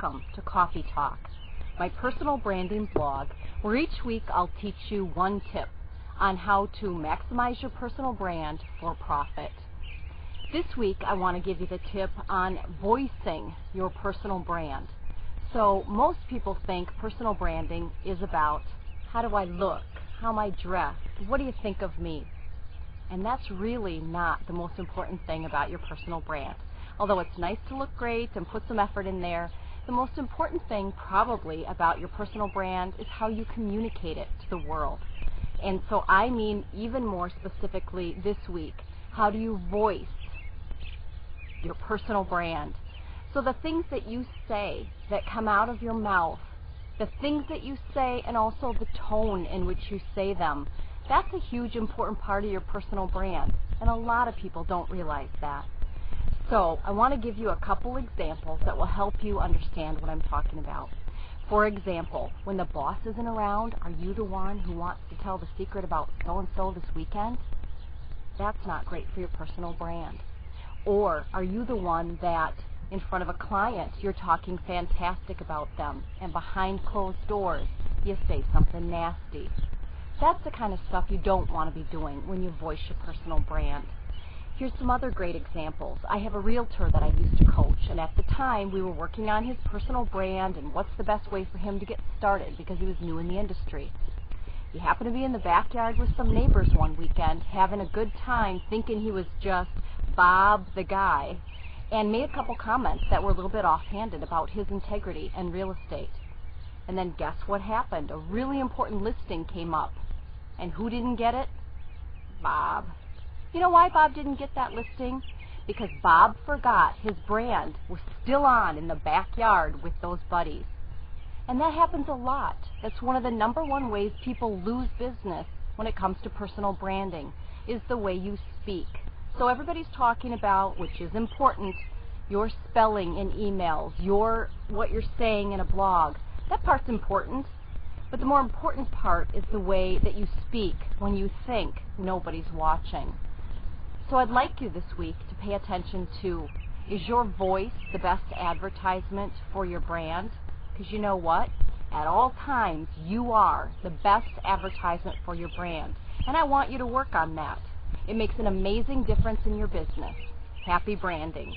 Welcome to Coffee Talk, my personal branding blog, where each week I'll teach you one tip on how to maximize your personal brand for profit. This week I want to give you the tip on voicing your personal brand. So most people think personal branding is about how do I look, how am I dressed, what do you think of me? And that's really not the most important thing about your personal brand. Although it's nice to look great and put some effort in there, the most important thing probably about your personal brand is how you communicate it to the world. And so I mean even more specifically this week, how do you voice your personal brand? So the things that you say that come out of your mouth, the things that you say and also the tone in which you say them, that's a huge important part of your personal brand. And a lot of people don't realize that. So I want to give you a couple examples that will help you understand what I'm talking about. For example, when the boss isn't around, are you the one who wants to tell the secret about so-and-so this weekend? That's not great for your personal brand. Or are you the one that in front of a client you're talking fantastic about them and behind closed doors you say something nasty? That's the kind of stuff you don't want to be doing when you voice your personal brand. Here's some other great examples. I have a realtor that I used to coach, and at the time we were working on his personal brand and what's the best way for him to get started because he was new in the industry. He happened to be in the backyard with some neighbors one weekend having a good time thinking he was just Bob the guy, and made a couple comments that were a little bit offhanded about his integrity and real estate. And then guess what happened? A really important listing came up. And who didn't get it? Bob. You know why Bob didn't get that listing? Because Bob forgot his brand was still on in the backyard with those buddies. And that happens a lot. That's one of the number one ways people lose business when it comes to personal branding, is the way you speak. So everybody's talking about, which is important, your spelling in emails, what you're saying in a blog. That part's important. But the more important part is the way that you speak when you think nobody's watching. So I'd like you this week to pay attention to, is your voice the best advertisement for your brand? Because you know what? At all times, you are the best advertisement for your brand. And I want you to work on that. It makes an amazing difference in your business. Happy branding.